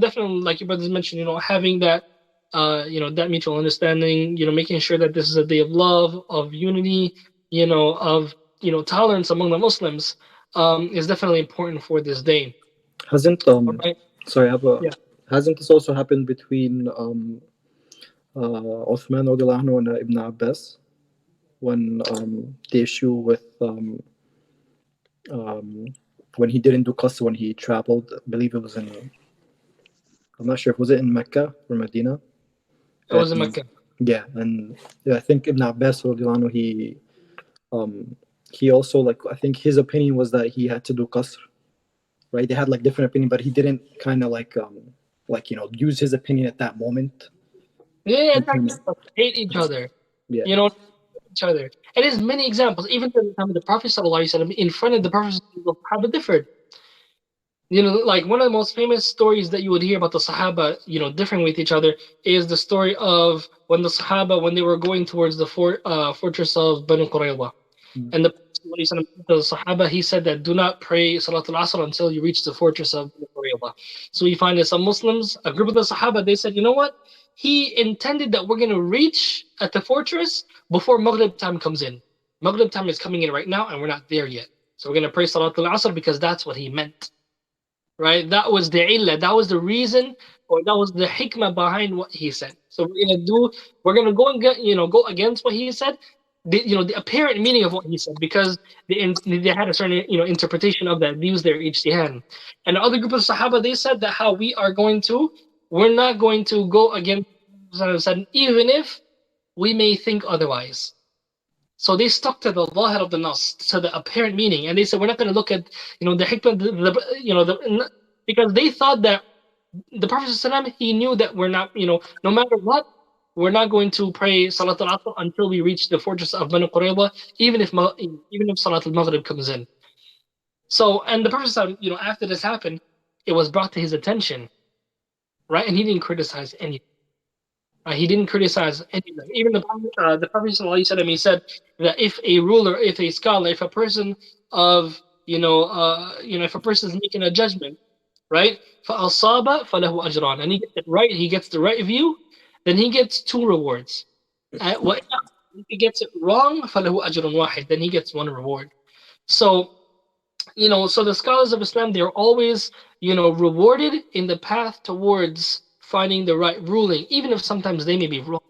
definitely, like your brothers mentioned, having that, that mutual understanding, making sure that this is a day of love, of unity, of tolerance among the Muslims, is definitely important for this day. Hasn't Right? sorry, I have a, Yeah. hasn't this also happened between Uthman radiallahu anhu and Ibn Abbas when the issue with when he didn't do qasr when he traveled? I believe it was in, I'm not sure if was it in Mecca or Medina. It was in Mecca. Yeah, and yeah, I think Ibn Abbas radiallahu anhu, he also, like, I think his opinion was that he had to do qasr, right? They had like different opinion, but he didn't kind of like use his opinion at that moment. Yeah, exactly. Hate each other. Yeah. Each other. And there's many examples. Even to the time of the Prophet ﷺ, in front of the Prophet, the Sahaba differed. Like one of the most famous stories that you would hear about the Sahaba, differing with each other, is the story of when the Sahaba, when they were going towards the fortress of Banu Qurayza. And the Prophet ﷺ, the Sahaba, he said that do not pray Salatul Asr until you reach the fortress of Banu Qurayza. So we find that some Muslims, a group of the Sahaba, they said, you know what? He intended that we're going to reach at the fortress before Maghrib time comes in. Maghrib time is coming in right now, and we're not there yet. So we're going to pray Salatul Asr because that's what he meant. Right? That was the illah. That was the reason, or that was the hikmah behind what he said. So we're going to go and go against what he said. The apparent meaning of what he said, because they had a certain interpretation of that. They used their ijtihad. And the other group of Sahaba, they said that how we're not going to go against even if we may think otherwise. So they stuck to the zahir of the nas, to the apparent meaning, and they said we're not going to look at the hikmah, because they thought that the Prophet ﷺ, he knew that we're not no matter what, we're not going to pray Salatul Asr until we reach the fortress of Banu Qurayza, even if Salatul Maghrib comes in. So, and the Prophet ﷺ, after this happened, it was brought to his attention, right? And he didn't criticize anything. He didn't criticize anything. Even the Prophet ﷺ, he said that if a ruler, if a scholar, if a person of if a person is making a judgment, right? فَأَصَابَ فَلَهُ أَجْرًا, and he gets it right, he gets the right view, then he gets 2 rewards. If he gets it wrong, فَلَهُ أَجْرٌ وَاحِد, then he gets 1 reward. So, so the scholars of Islam, they're always, rewarded in the path towards finding the right ruling, even if sometimes they may be wrong.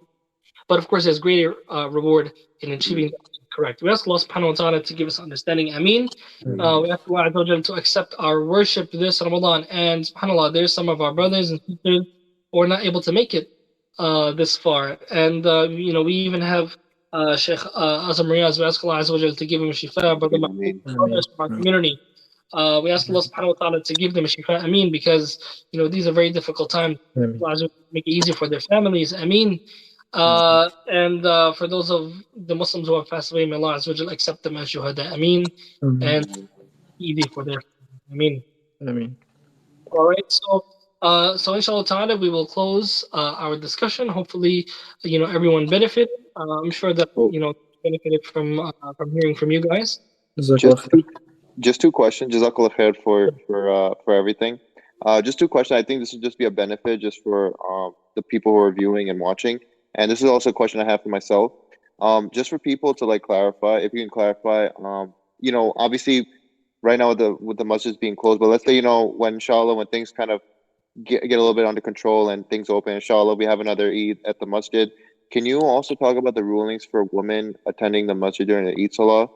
But of course, there's greater reward in achieving the correct. We ask Allah subhanahu wa ta'ala to give us understanding. Ameen. We ask Allah to accept our worship this Ramadan. And subhanAllah, there's some of our brothers and sisters who are not able to make it this far. And, we even have Sheikh Azam Riyaz. We ask Allah to give him shifa, brother brothers from our community. We ask Allah subhanahu wa ta'ala to give them shifa. Ameen. Because, these are very difficult times. Allah make it easy for their families. Ameen. And for those of the Muslims who have passed away, may Allah accept them as shuhada. Ameen. And easy for their Ameen. All right. So inshallah ta'ala, we will close our discussion. Hopefully, everyone benefited. I'm sure that benefited from hearing from you guys. Just 2 questions. Jazakallah khair for everything. Just 2 questions. I think this would just be a benefit just for the people who are viewing and watching. And this is also a question I have for myself. Just for people to clarify, if you can clarify, obviously right now with the masjids being closed, but let's say, when inshallah, when things kind of get a little bit under control and things open, inshallah, we have another Eid at the masjid. Can you also talk about the rulings for women attending the masjid during the Eid Salah?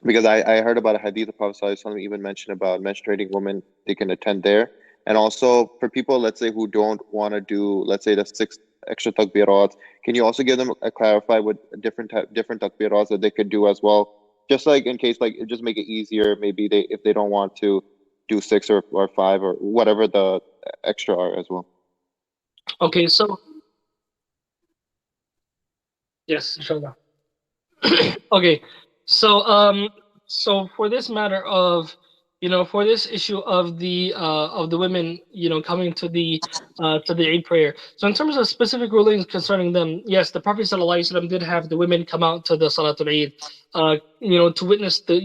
Because I heard about a hadith, the Prophet ﷺ even mentioned about menstruating women, they can attend there. And also for people, let's say, who don't want to do, let's say, the 6 extra takbirat, can you also give them clarify what different takbirat that they could do as well just like in case, like just make it easier. Maybe if they don't want to do 6 or 5 or whatever the extra are as well. Okay, so yes, inshallah. Okay, so so for this matter of, for this issue of the women, coming to the Eid prayer. So in terms of specific rulings concerning them, yes, the Prophet ﷺ did have the women come out to the Salatul Eid, to witness the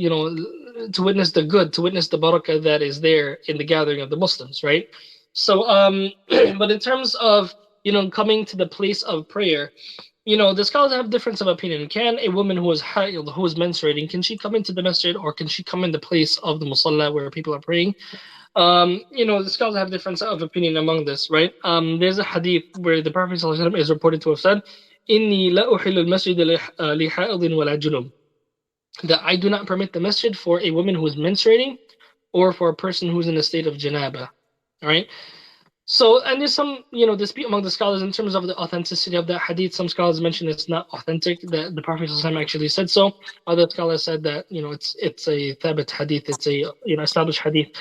good, to witness the barakah that is there in the gathering of the Muslims, right? So but in terms of coming to the place of prayer, the scholars have difference of opinion. Can a woman who is haid, who is menstruating, can she come into the masjid, or can she come in the place of the musalla where people are praying? The scholars have difference of opinion among this, right? There's a hadith where the Prophet ﷺ is reported to have said, "Inni la uhillu al-masjid li ha'idin wala junub," that I do not permit the masjid for a woman who is menstruating or for a person who's in a state of janaba. All right. So, and there's some, dispute among the scholars in terms of the authenticity of that hadith. Some scholars mention it's not authentic, that the Prophet ﷺ actually said so. Other scholars said that, it's a thabit hadith, it's a, established hadith.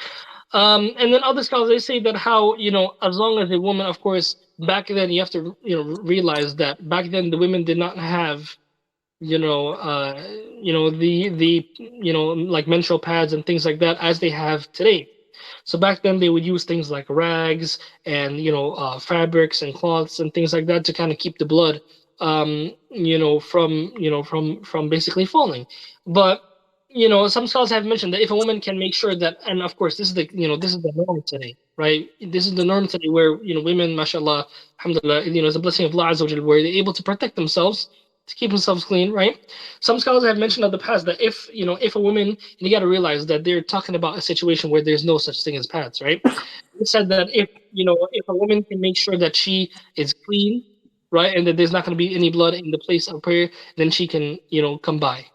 And then other scholars, they say that how, as long as a woman, of course, back then you have to, realize that back then the women did not have, like menstrual pads and things like that as they have today. So back then they would use things like rags and fabrics and cloths and things like that to kind of keep the blood from basically falling. But some scholars have mentioned that if a woman can make sure that, and of course this is the norm today, right? This is the norm today where women, mashallah, alhamdulillah, it's a blessing of Allah Azza wa Jal, where they're able to protect themselves, to keep themselves clean, right? Some scholars have mentioned of the past that if a woman, and you got to realize that they're talking about a situation where there's no such thing as pads, right? It said that if a woman can make sure that she is clean, right, and that there's not going to be any blood in the place of prayer, then she can come by,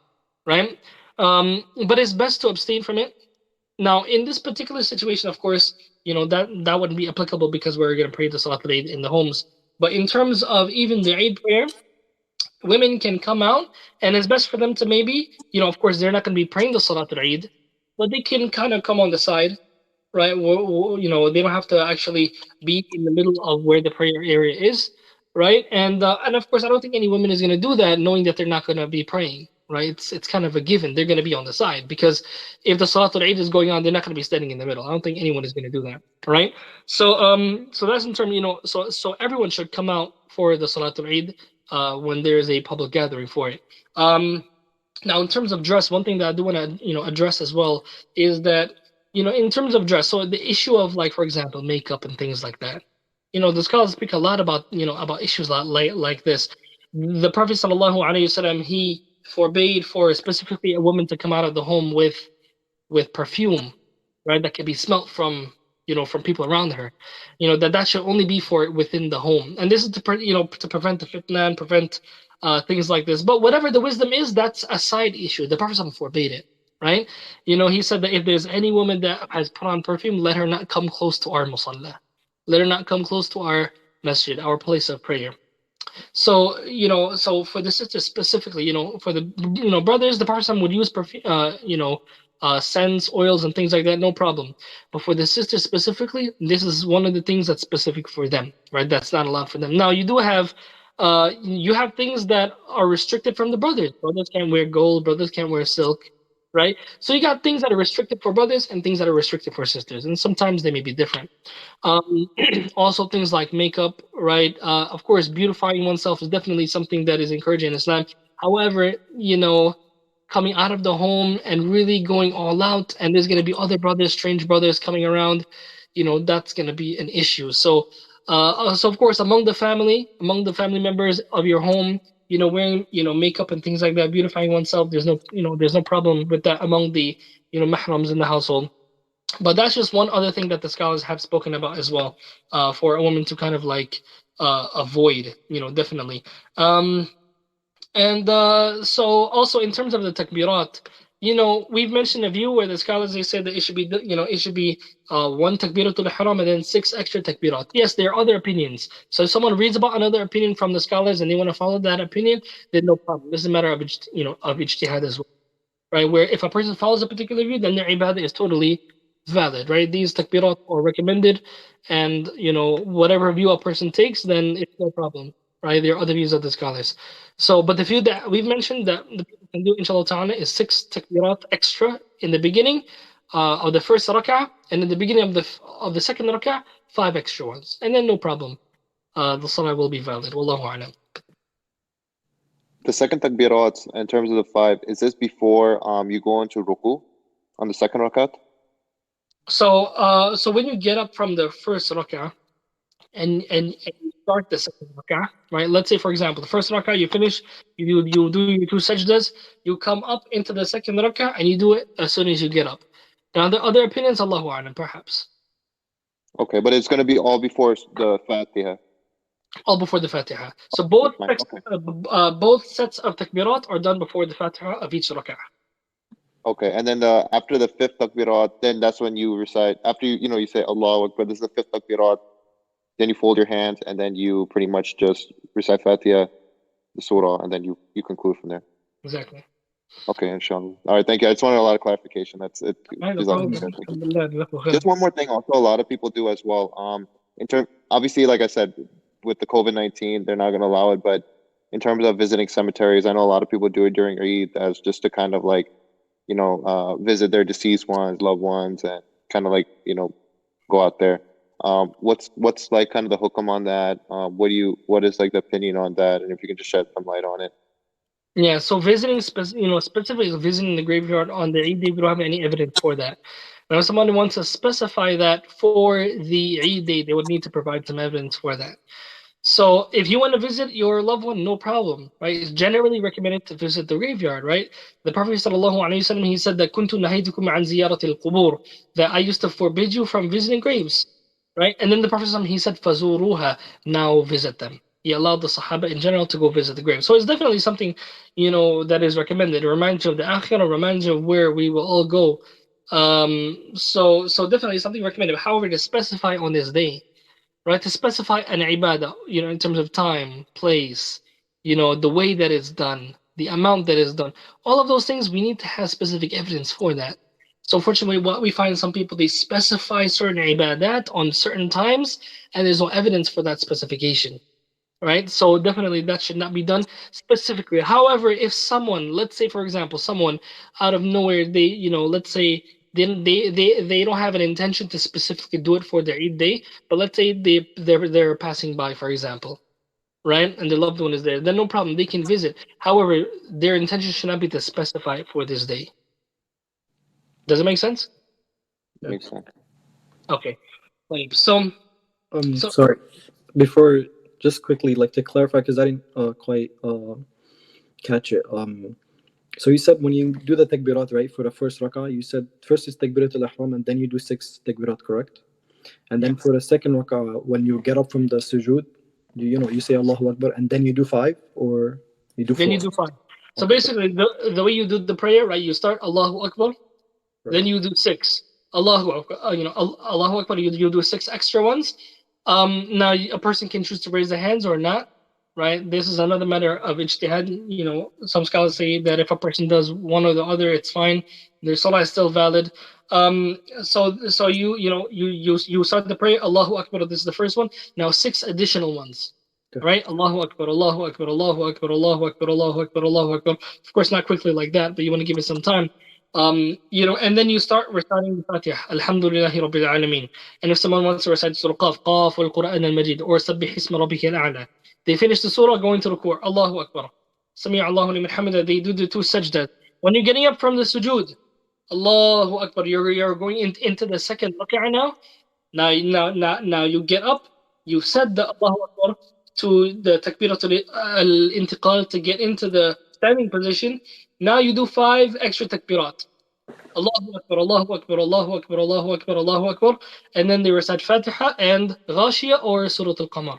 right? But it's best to abstain from it. Now, in this particular situation, of course, that wouldn't be applicable because we're going to pray the Salatul Eid in the homes. But in terms of even the Eid prayer, women can come out, and it's best for them to maybe, of course, they're not going to be praying the Salatul Eid, but they can kind of come on the side, right? They don't have to actually be in the middle of where the prayer area is, right? And of course, I don't think any woman is going to do that knowing that they're not going to be praying, right? It's kind of a given. They're going to be on the side because if the Salatul Eid is going on, they're not going to be standing in the middle. I don't think anyone is going to do that, right? So that's in terms, so everyone should come out for the Salatul Eid when there is a public gathering for it. Now, in terms of dress, one thing that I do want to address as well is that in terms of dress, so the issue of, like, for example, makeup and things like that. The scholars speak a lot about about issues like this. The Prophet ﷺ, he forbade for specifically a woman to come out of the home with perfume, right? That can be smelt from from people around her. That should only be for within the home, and this is to prevent the fitna and prevent things like this. But whatever the wisdom is, that's a side issue. The Prophet forbade it, right? He said that if there's any woman that has put on perfume, let her not come close to our musalla. Let her not come close to our masjid, our place of prayer. So so for the sisters specifically, for the brothers, the Prophet would use perfume, scents, oils, and things like that, no problem. But for the sisters specifically, this is one of the things that's specific for them, right? That's not allowed for them. Now you do have things that are restricted from the brothers. Brothers can't wear gold. Brothers can't wear silk, right? So you got things that are restricted for brothers and things that are restricted for sisters, and sometimes they may be different. Also, things like makeup, right? Of course, beautifying oneself is definitely something that is encouraged in Islam. However, coming out of the home and really going all out, and there's going to be other brothers, strange brothers coming around, that's going to be an issue. So of course, among the family members of your home, wearing makeup and things like that, beautifying oneself, there's no problem with that among the mahrams in the household. But that's just one other thing that the scholars have spoken about as well, for a woman to kind of like avoid, definitely. And so also in terms of the takbirat, we've mentioned a view where the scholars, they said that it should be one takbiratul ihram and then 6 extra takbirat. Yes, there are other opinions. So if someone reads about another opinion from the scholars and they want to follow that opinion, then no problem. This is a matter of of ijtihad as well, right? Where if a person follows a particular view, then their ibadah is totally valid, right? These takbirat are recommended, and whatever view a person takes, then it's no problem, right? There are other views of the scholars. So, but the view that we've mentioned that the people can do, inshallah ta'ala, is 6 takbirat extra in the beginning of the first rak'ah, and in the beginning of the second rak'ah, 5 extra ones, and then no problem. The salah will be valid. Wallahu a'lam. The second takbirat, in terms of the 5, is this before you go into ruku on the second rakat? So when you get up from the first rak'ah and you start the second rak'ah, right? Let's say, for example, the first rak'ah you finish, you do your 2 sajdas, you come up into the second rak'ah and you do it as soon as you get up. Now the other opinions, Allahu a'lam, perhaps. Okay, but it's going to be all before the Fatiha. All before the Fatiha. So both Okay. both sets of takbirat are done before the Fatiha of each rak'ah. Okay, and then after the 5th takbirat, then that's when you recite, after you say Allahu Akbar, this is the 5th takbirat, then you fold your hands, and then you pretty much just recite Fatiha, the surah, and then you conclude from there. Exactly. Okay, inshallah. All right, thank you. I just wanted a lot of clarification. That's it. Right, no problem. Just one more thing also a lot of people do as well. Obviously, like I said, with the COVID-19, they're not going to allow it, but in terms of visiting cemeteries, I know a lot of people do it during Eid as just to kind of like, visit their deceased ones, loved ones, and kind of like, go out there. What's like kind of the hukam on that? What is like the opinion on that? And if you can just shed some light on it. Yeah, so visiting, specifically visiting the graveyard on the Eid day, we don't have any evidence for that. Now, if someone wants to specify that for the Eid day, they would need to provide some evidence for that. So, if you want to visit your loved one, no problem, right? It's generally recommended to visit the graveyard, right? The Prophet ﷺ, he said that كنت نهيتكم عن زيارة القبور, that I used to forbid you from visiting graves, right? And then the Prophet ﷺ, he said فزوروها, now visit them. He allowed the Sahaba in general to go visit the grave. So it's definitely something, that is recommended. It reminds you of the Akhirah, reminds you of where we will all go. So definitely something recommended. However, to specify on this day, right, to specify an ibadah, in terms of time, place, the way that it's done, the amount that is done, all of those things, we need to have specific evidence for that. So unfortunately, what we find, some people, they specify certain ibadat on certain times, and there's no evidence for that specification. Right, so definitely that should not be done specifically. However, if someone, let's say for example, someone out of nowhere, let's say they don't have an intention to specifically do it for their Eid day, but let's say they're passing by, for example, right, and their loved one is there, then no problem, they can visit. However, their intention should not be to specify it for this day. Does it make sense? Makes sense. Okay. So sorry, before, just quickly, like to clarify, because I didn't quite catch it. So you said when you do the takbirat, right, for the first rak'ah, you said first is takbirat al-ihram and then you do 6 takbirat, correct? And then for the second rak'ah, when you get up from the sujood, you say Allahu Akbar and then you do 5, or you do 4? Then you do 5. So basically, the way you do the prayer, right, you start Allahu Akbar, right, then you do 6. Allahu Akbar, Allahu Akbar, you do 6 extra ones. Now a person can choose to raise their hands or not, right? This is another matter of ijtihad. Some scholars say that if a person does one or the other, it's fine. Their salah is still valid. So you start the prayer, Allahu Akbar. This is the first one. Now 6 additional ones, right? Allahu Akbar, Allahu Akbar, Allahu Akbar, Allahu Akbar, Allahu Akbar, Allahu Akbar. Of course, not quickly like that, but you want to give it some time. And then you start reciting the Fatiha, Alhamdulillahi Rabbil Alameen. And if someone wants to recite Surah Qaf, Qaf wal Quran al Majid, or Sabbih Isma Rabbika al A'la, they finish the surah, going to ruku', Allahu Akbar, Sami' Allahu liman hamida, they do the 2 sajdas. When you're getting up from the sujood, Allahu Akbar, you're going into the second rak'ah now. Now you get up, you said the Allahu Akbar to the takbiratul al-intiqal to get into the standing position. Now you do 5 extra takbirat. Allahu Akbar, Allahu Akbar, Allahu Akbar, Allahu Akbar, Allahu Akbar. And then they recite Fatiha and Ghashiyah or Surah Al-Qamar.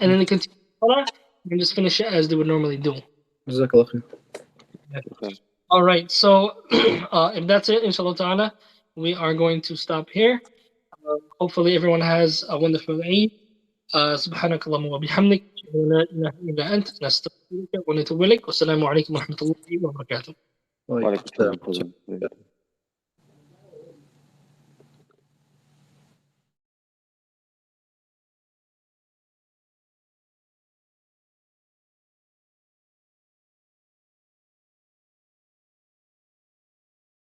And then they continue Salah and just finish it as they would normally do. Jazakallah khair. All right, so if that's it, inshallah ta'ala, we are going to stop here. Hopefully everyone has a wonderful Eid. سبحانك اللهم وبحمدك لا إله إلا أنت نستغفرك ونتوب إليك والسلام عليكم ورحمة الله وبركاته. وعليكم السلام.